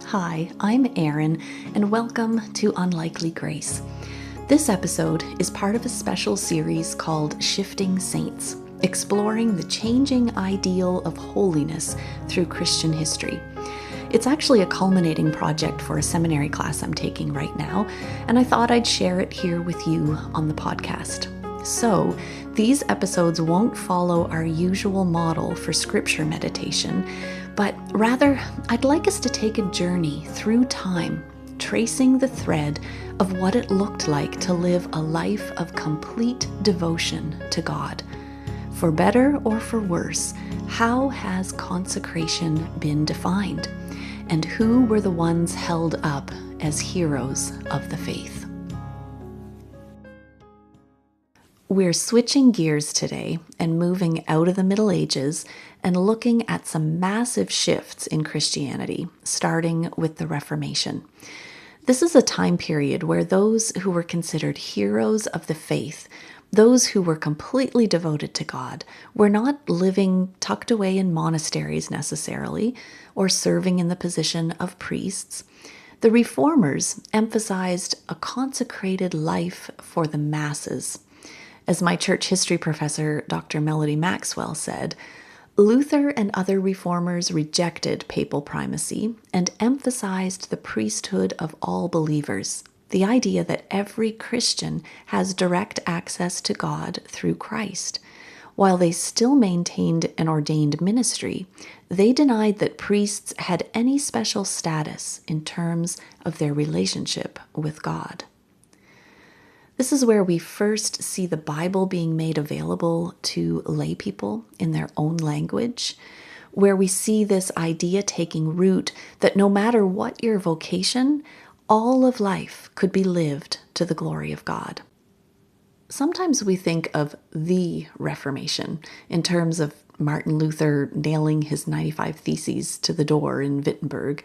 Hi, I'm Erin, and welcome to Unlikely Grace. This episode is part of a special series called Shifting Saints, exploring the changing ideal of holiness through Christian history. It's actually a culminating project for a seminary class I'm taking right now, and I thought I'd share it here with you on the podcast. So, these episodes won't follow our usual model for scripture meditation, but rather, I'd like us to take a journey through time, tracing the thread of what it looked like to live a life of complete devotion to God. For better or for worse, how has consecration been defined? And who were the ones held up as heroes of the faith? We're switching gears today and moving out of the Middle Ages and looking at some massive shifts in Christianity, starting with the Reformation. This is a time period where those who were considered heroes of the faith, those who were completely devoted to God, were not living tucked away in monasteries necessarily, or serving in the position of priests. The Reformers emphasized a consecrated life for the masses. As my church history professor, Dr. Melody Maxwell, said, Luther and other reformers rejected papal primacy and emphasized the priesthood of all believers, the idea that every Christian has direct access to God through Christ. While they still maintained an ordained ministry, they denied that priests had any special status in terms of their relationship with God. This is where we first see the Bible being made available to lay people in their own language, where we see this idea taking root that no matter what your vocation, all of life could be lived to the glory of God. Sometimes we think of the Reformation in terms of Martin Luther nailing his 95 Theses to the door in Wittenberg,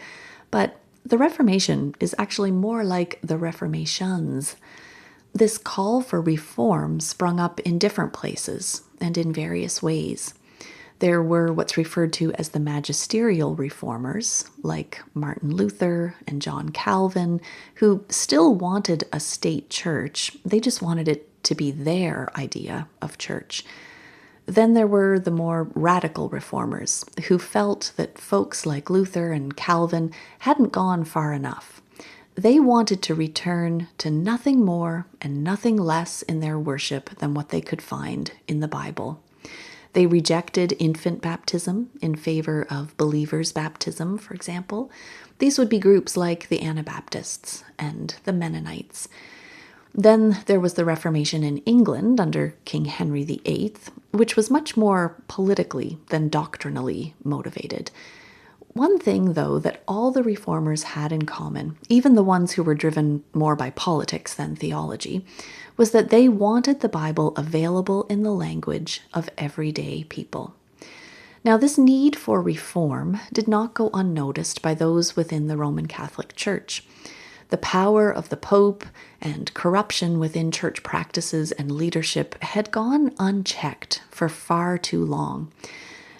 but the Reformation is actually more like the Reformations. This call for reform sprung up in different places and in various ways. There were what's referred to as the magisterial reformers, like Martin Luther and John Calvin, who still wanted a state church. They just wanted it to be their idea of church. Then there were the more radical reformers, who felt that folks like Luther and Calvin hadn't gone far enough. They wanted to return to nothing more and nothing less in their worship than what they could find in the Bible. They rejected infant baptism in favor of believers' baptism, for example. These would be groups like the Anabaptists and the Mennonites. Then there was the Reformation in England under King Henry VIII, which was much more politically than doctrinally motivated. One thing, though, that all the reformers had in common, even the ones who were driven more by politics than theology, was that they wanted the Bible available in the language of everyday people. Now, this need for reform did not go unnoticed by those within the Roman Catholic Church. The power of the Pope and corruption within church practices and leadership had gone unchecked for far too long.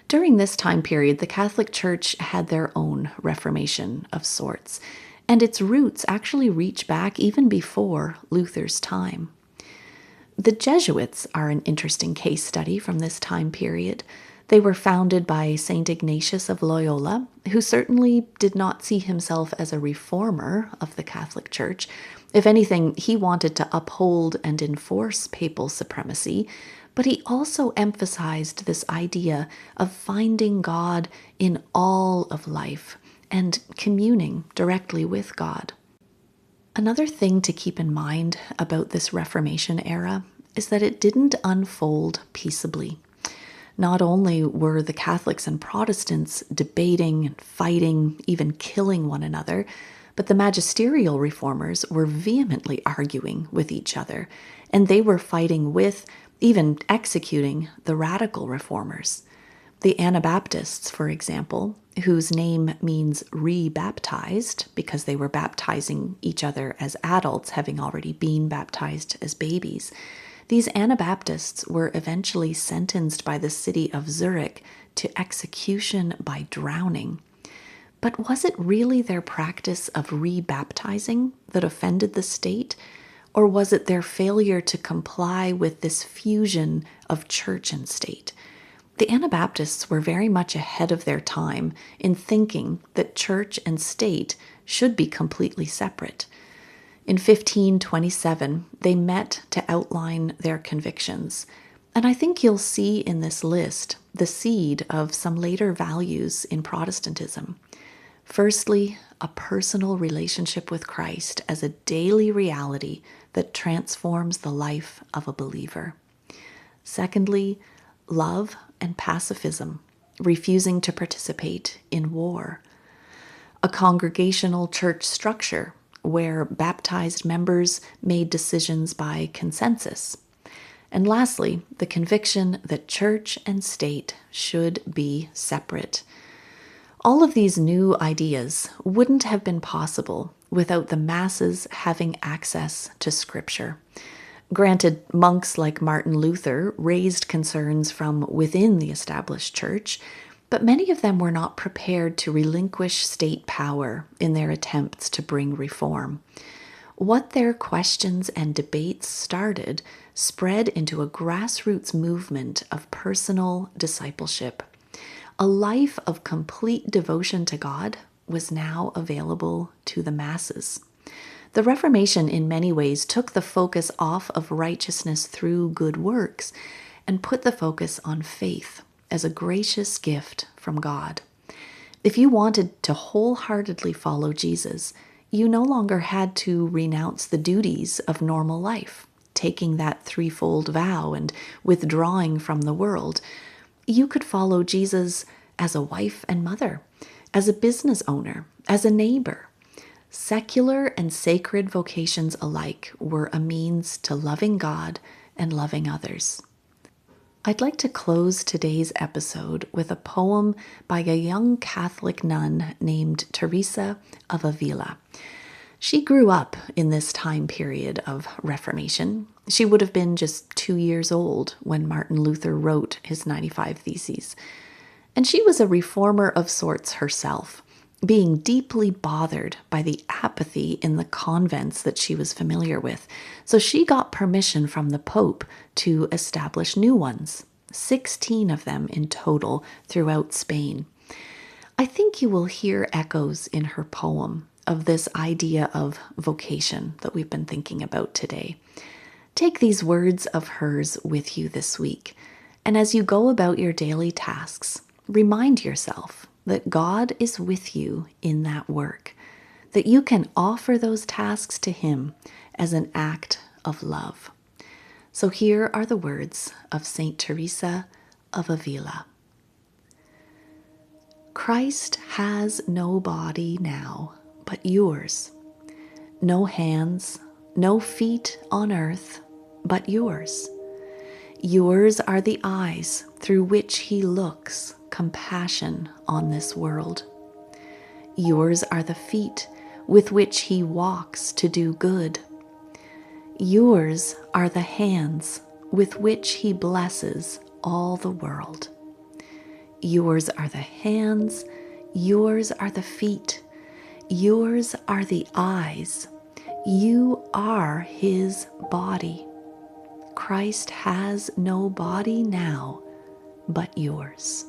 During this time period, the Catholic Church had their own Reformation of sorts, and its roots actually reach back even before Luther's time. The Jesuits are an interesting case study from this time period. They were founded by St. Ignatius of Loyola, who certainly did not see himself as a reformer of the Catholic Church. If anything, he wanted to uphold and enforce papal supremacy, but he also emphasized this idea of finding God in all of life and communing directly with God. Another thing to keep in mind about this Reformation era is that it didn't unfold peaceably. Not only were the Catholics and Protestants debating and fighting, even killing one another, but the magisterial reformers were vehemently arguing with each other, and they were fighting with, even executing, the radical reformers. The Anabaptists, for example, whose name means re-baptized because they were baptizing each other as adults, having already been baptized as babies. These Anabaptists were eventually sentenced by the city of Zurich to execution by drowning. But was it really their practice of rebaptizing that offended the state? Or was it their failure to comply with this fusion of church and state? The Anabaptists were very much ahead of their time in thinking that church and state should be completely separate. In 1527, they met to outline their convictions. And I think you'll see in this list the seed of some later values in Protestantism. Firstly, a personal relationship with Christ as a daily reality that transforms the life of a believer. Secondly, love and pacifism, refusing to participate in war. A congregational church structure where baptized members made decisions by consensus. And lastly, the conviction that church and state should be separate. All of these new ideas wouldn't have been possible without the masses having access to Scripture. Granted, monks like Martin Luther raised concerns from within the established church, but many of them were not prepared to relinquish state power in their attempts to bring reform. What their questions and debates started spread into a grassroots movement of personal discipleship. A life of complete devotion to God was now available to the masses. The Reformation in many ways took the focus off of righteousness through good works and put the focus on faith as a gracious gift from God. If you wanted to wholeheartedly follow Jesus, you no longer had to renounce the duties of normal life, taking that threefold vow and withdrawing from the world. You could follow Jesus as a wife and mother, as a business owner, as a neighbor. Secular and sacred vocations alike were a means to loving God and loving others. I'd like to close today's episode with a poem by a young Catholic nun named Teresa of Avila. She grew up in this time period of Reformation. She would have been just 2 years old when Martin Luther wrote his 95 Theses. And she was a reformer of sorts herself, being deeply bothered by the apathy in the convents that she was familiar with. So she got permission from the Pope to establish new ones, 16 of them in total throughout Spain. I think you will hear echoes in her poem of this idea of vocation that we've been thinking about today. Take these words of hers with you this week, and as you go about your daily tasks, remind yourself that God is with you in that work, that you can offer those tasks to Him as an act of love. So here are the words of Saint Teresa of Avila. Christ has no body now but yours, no hands, no feet on earth but yours. Yours are the eyes through which He looks compassion on this world. Yours are the feet with which He walks to do good. Yours are the hands with which He blesses all the world. Yours are the hands, yours are the feet, yours are the eyes. You are His body. Christ has no body now but yours.